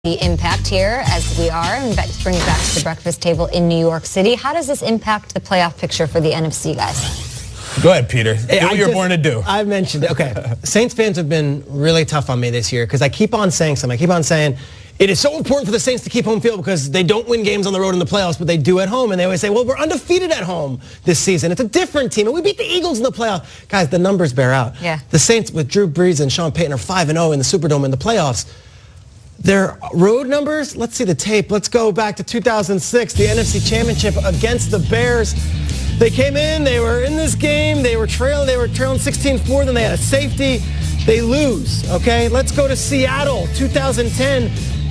the impact here as we are and brings back to the breakfast table in New York City. How does this impact the playoff picture for the NFC, guys? Go ahead, Peter. Do what you're born to do. I mentioned it. Okay. Saints fans have been really tough on me this year because I keep on saying something. I keep on saying it is so important for the Saints to keep home field because they don't win games on the road in the playoffs, but they do at home. And they always say, well, we're undefeated at home this season. It's a different team. And we beat the Eagles in the playoffs. Guys, the numbers bear out. Yeah. The Saints with Drew Brees and Sean Payton are 5-0 in the Superdome in the playoffs. Their road numbers, let's see the tape. Let's go back to 2006, the NFC Championship against the Bears. They came in, they were in this game, they were trailing 16-4, then they had a safety. They lose, okay? Let's go to Seattle, 2010.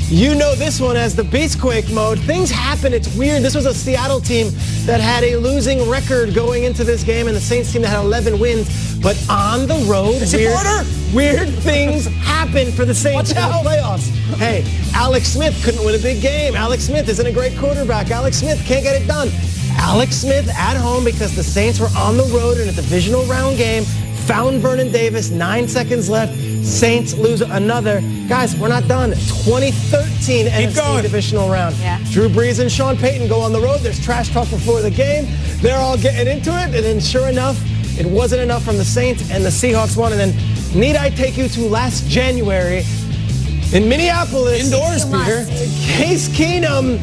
You know this one as the Beastquake mode. Things happen, it's weird. This was a Seattle team that had a losing record going into this game and the Saints team that had 11 wins. But on the road, weird things happen for the Saints in the playoffs. Hey, Alex Smith couldn't win a big game. Alex Smith isn't a great quarterback. Alex Smith can't get it done. Alex Smith at home because the Saints were on the road in a divisional round game, found Vernon Davis, 9 seconds left. Saints lose another. Guys, we're not done. 2013 NFC divisional round. Yeah. Drew Brees and Sean Payton go on the road. There's trash talk before the game. They're all getting into it. And then sure enough, it wasn't enough from the Saints and the Seahawks won. And then need I take you to last January in Minneapolis. Indoors, Peter. Case Keenum.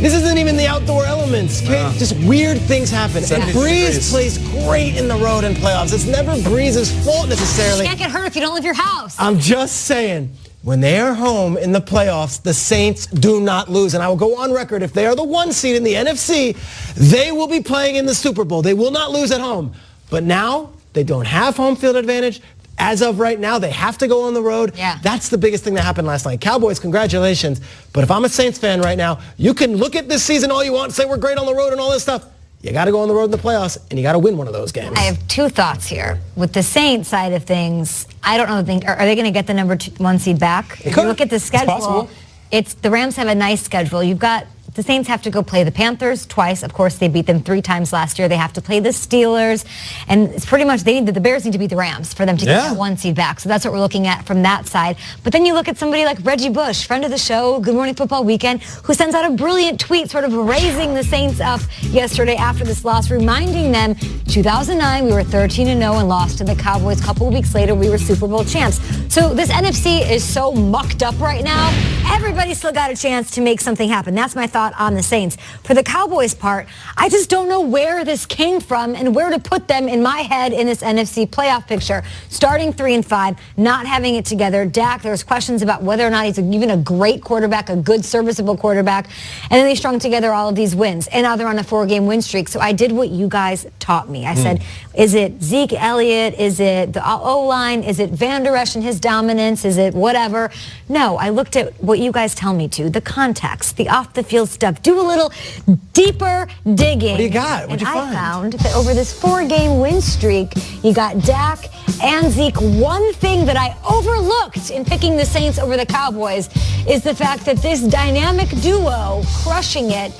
This isn't even the outdoor elements. Just weird things happen. And Breeze plays great in the road in playoffs. It's never Breeze's fault necessarily. You can't get hurt if you don't leave your house. I'm just saying, when they are home in the playoffs, the Saints do not lose. And I will go on record, if they are the 1 seed in the NFC, they will be playing in the Super Bowl. They will not lose at home. But now, they don't have home field advantage. As of right now, they have to go on the road. Yeah. That's the biggest thing that happened last night. Cowboys, congratulations. But if I'm a Saints fan right now, you can look at this season all you want and say we're great on the road and all this stuff. You got to go on the road in the playoffs, and you got to win one of those games. I have two thoughts here. With the Saints side of things, I don't know. Are they going to get the number 1 seed back? If you look at the schedule, the Rams have a nice schedule. You've got the Saints have to go play the Panthers twice. Of course, they beat them 3 times last year. They have to play the Steelers. And it's pretty much the Bears need to beat the Rams for them to get that 1 seed back. So that's what we're looking at from that side. But then you look at somebody like Reggie Bush, friend of the show, Good Morning Football Weekend, who sends out a brilliant tweet sort of raising the Saints up yesterday after this loss, reminding them 2009 we were 13-0 and lost to the Cowboys. A couple of weeks later, we were Super Bowl champs. So this NFC is so mucked up right now. Everybody still got a chance to make something happen. That's my thought on the Saints. For the Cowboys part, I just don't know where this came from and where to put them in my head in this NFC playoff picture. Starting 3-5, not having it together. Dak, there was questions about whether or not he's even a great quarterback, a good serviceable quarterback. And then they strung together all of these wins. And now they're on a 4-game win streak. So I did what you guys taught me. I said, is it Zeke Elliott? Is it the O-line? Is it Van Der Esch and his dominance? Is it whatever? No, I looked at what you guys tell me to, the context, the off-the-field stuff. Do a little deeper digging. What do you got? What'd you find? I found that over this 4-game win streak, you got Dak and Zeke. One thing that I overlooked in picking the Saints over the Cowboys is the fact that this dynamic duo, crushing it,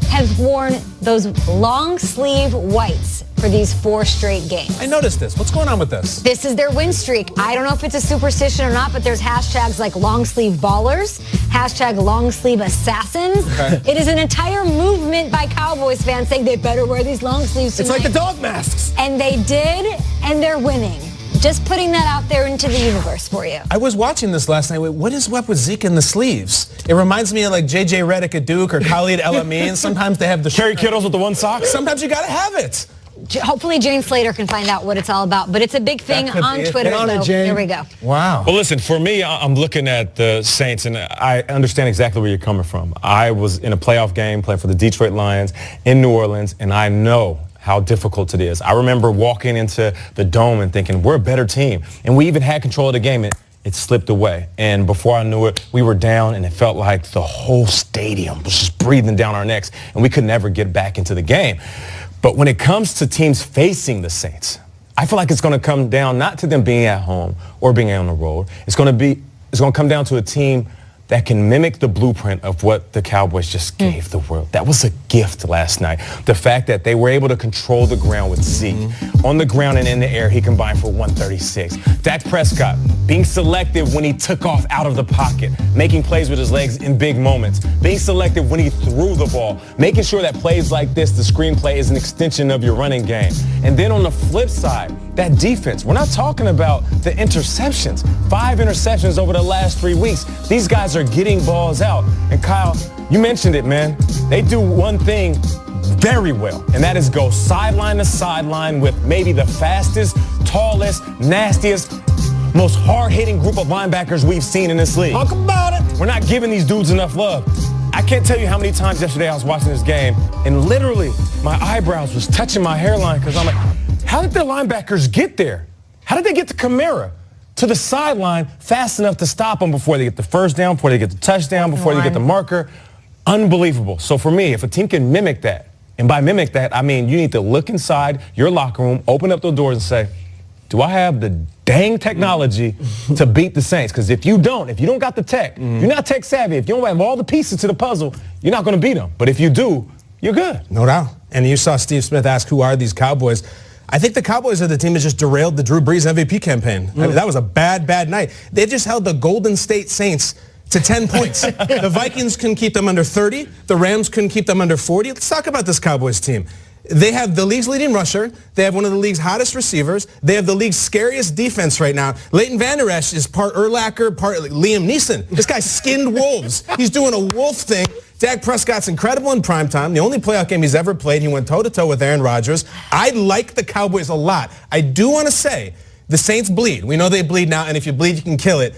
has worn those long sleeve whites for these 4 straight games. I noticed this. What's going on with this? This is their win streak. I don't know if it's a superstition or not, but there's hashtags like long sleeve ballers, hashtag long sleeve assassins. It is an entire movement by Cowboys fans saying they better wear these long sleeves tonight. It's like the dog masks. And they did, and they're winning. Just putting that out there into the universe for you. I was watching this last night. What is up with Zeke in the sleeves? It reminds me of like J.J. Redick at Duke or Khalid El Amin. Sometimes they have the Kerry Kittles with the 1 sock. Sometimes you got to have it. Hopefully Jane Slater can find out what it's all about. But it's a big thing on Twitter. So here we go. Wow. Well, listen, for me, I'm looking at the Saints, and I understand exactly where you're coming from. I was in a playoff game playing for the Detroit Lions in New Orleans, and I know how difficult it is. I remember walking into the Dome and thinking, we're a better team. And we even had control of the game. It slipped away. And before I knew it, we were down, and it felt like the whole stadium was just breathing down our necks, and we could never get back into the game. But when it comes to teams facing the Saints, I feel like it's going to come down not to them being at home or being on the road. It's going to come down to a team that can mimic the blueprint of what the Cowboys just gave the world. That was a gift last night. The fact that they were able to control the ground with Zeke. On the ground and in the air, he combined for 136. Dak Prescott being selective when he took off out of the pocket, making plays with his legs in big moments, being selective when he threw the ball, making sure that plays like this, the screenplay, is an extension of your running game. And then on the flip side, that defense. We're not talking about the interceptions. 5 interceptions over the last 3 weeks. These guys are getting balls out. And Kyle, you mentioned it, man. They do one thing very well, and that is go sideline to sideline with maybe the fastest, tallest, nastiest, most hard-hitting group of linebackers we've seen in this league. Talk about it. We're not giving these dudes enough love. I can't tell you how many times yesterday I was watching this game, and literally my eyebrows was touching my hairline because I'm like, how did the linebackers get there? How did they get to Kamara to the sideline fast enough to stop them before they get the first down, before they get the touchdown, before they get the marker? Unbelievable. So for me, if a team can mimic that, and by mimic that, I mean you need to look inside your locker room, open up the doors and say, do I have the dang technology to beat the Saints? Because if you don't got the tech, you're not tech savvy, if you don't have all the pieces to the puzzle, you're not going to beat them. But if you do, you're good. No doubt. And you saw Steve Smith ask, who are these Cowboys? I think the Cowboys are the team that just derailed the Drew Brees MVP campaign. I mean, that was a bad, bad night. They just held the Golden State Saints to 10 points. The Vikings couldn't keep them under 30. The Rams couldn't keep them under 40. Let's talk about this Cowboys team. They have the league's leading rusher. They have one of the league's hottest receivers. They have the league's scariest defense right now. Leighton Vander Esch is part Urlacher, part Liam Neeson. This guy skinned wolves. He's doing a wolf thing. Dak Prescott's incredible in primetime. The only playoff game he's ever played, he went toe-to-toe with Aaron Rodgers. I like the Cowboys a lot. I do want to say the Saints bleed. We know they bleed now, and if you bleed, you can kill it.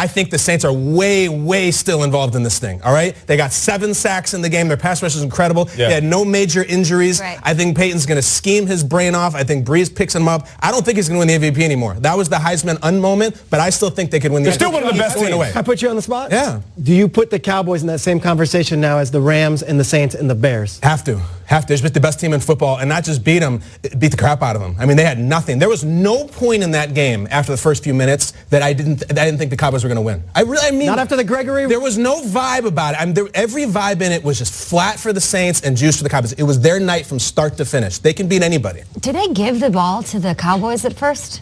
I think the Saints are way, way still involved in this thing, all right? They got 7 sacks in the game. Their pass rush is incredible. Yeah. They had no major injuries. Right. I think Peyton's going to scheme his brain off. I think Breeze picks him up. I don't think he's going to win the MVP anymore. That was the Heisman unmoment, but I still think they could win the MVP. They're still one of the best teams. Away. I put you on the spot? Yeah. Do you put the Cowboys in that same conversation now as the Rams and the Saints and the Bears? Have to. It's just the best team in football, and not just beat them, beat the crap out of them. I mean, they had nothing. There was no point in that game after the first few minutes that I didn't think the Cowboys were going to win. I mean, not after the Gregory. There was no vibe about it. Every vibe in it was just flat for the Saints and juice for the Cowboys. It was their night from start to finish. They can beat anybody. Did they give the ball to the Cowboys at first?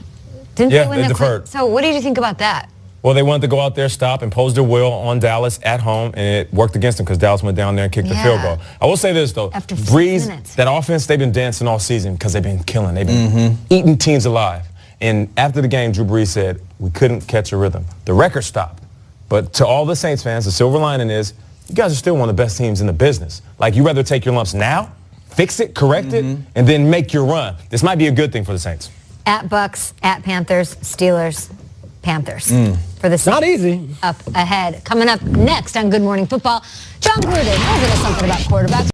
Didn't Yeah, they win they the deferred. So what did you think about that? Well, they wanted to go out there, stop, impose their will on Dallas at home, and it worked against them because Dallas went down there and kicked the field goal. I will say this, though. After 6 Breeze, minutes. that offense, they've been dancing all season because they've been killing. They've been eating teams alive. And after the game, Drew Brees said, we couldn't catch a rhythm. The record stopped. But to all the Saints fans, the silver lining is you guys are still one of the best teams in the business. Like, you rather take your lumps now, fix it, correct it, and then make your run. This might be a good thing for the Saints. At Bucks, at Panthers, Steelers, Panthers. For the Not easy. Up ahead. Coming up next on Good Morning Football, John Gruden tells us something about quarterbacks.